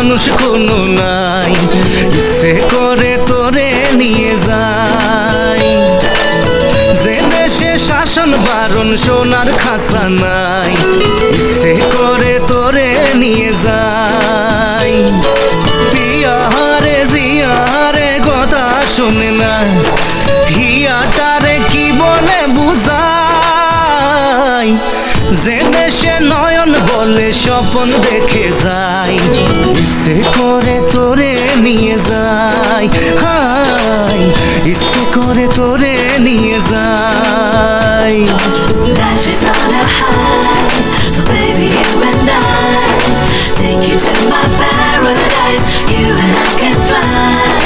মানুষ কোনো নাই, ইচ্ছে করে তোরে নিয়ে যায়। যে দেশে শাসন বারণ সোনার খাসা নাই, ইচ্ছে করে তোরে নিয়ে যায়। পিয়ারে জিয়ারে কথা শোনে না, হিয়াটারে কি বলে বুঝাই। যে দেশে নয়ন বলে স্বপন দেখে যায়, ইচ্ছে করে তোরে নিয়ে যায়। হাই ইচ্ছে করে তোরে নিয়ে যায়। Life is on a high, so baby you and I take you to my paradise. You and I can fly.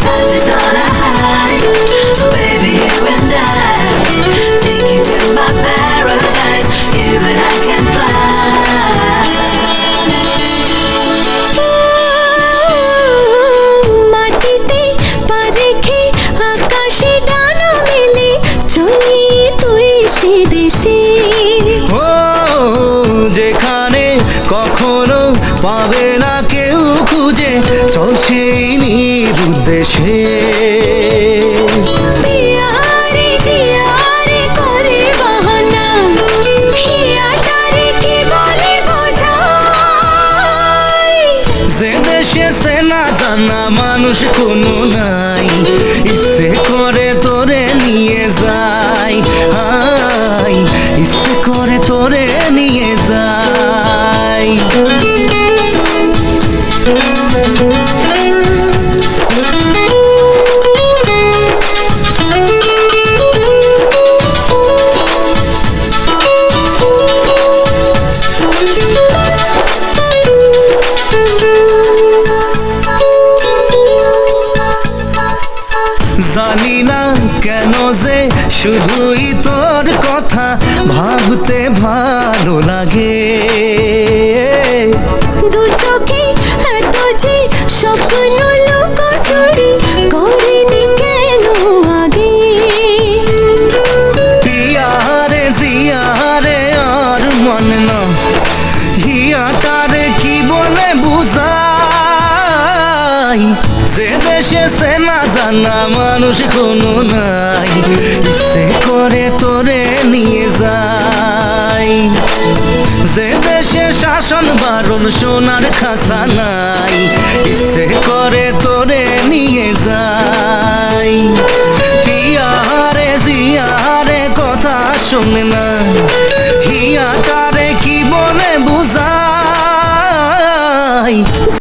Life is on a high, so baby you and I take you to my paradise. You and I can fly. মাটিতে পা রেখে আকাশে ডানা মেলে চলি তুই সে দেশে। ও যেখানে কখনো পাবে না কেউ খুঁজে, চল সেই নিরুদ্দেশে। জিয়ারে জিয়ারে করে বাহানা, হিয়াটারে কি বলে বোঝাই। যে দেশে সে না জানা মানুষ কোনো নাই, ইচ্ছে করে তোরে নিয়ে যায়। হাই ইচ্ছে করে তোরে নিয়ে যায়। জানি না কেন যে শুধুই তোর কথা ভাবতে ভালো লাগে। দু চোখে এত যে স্বপ্ন লুকোচুরি করিনি কেন আগে। পিয়ারে জিয়ারে আর মন না, হিয়াটারে কি বলে বুঝাই। যে দেশে সে না জানা মানুষ কোনো নাই, ইচ্ছে করে তোরে নিয়ে যায়। যে দেশে শাসন বারণ সোনার খাসা নাই, ইচ্ছে করে তোরে নিয়ে যায়। পিয়ারে জিয়ারে কথা শোনে না,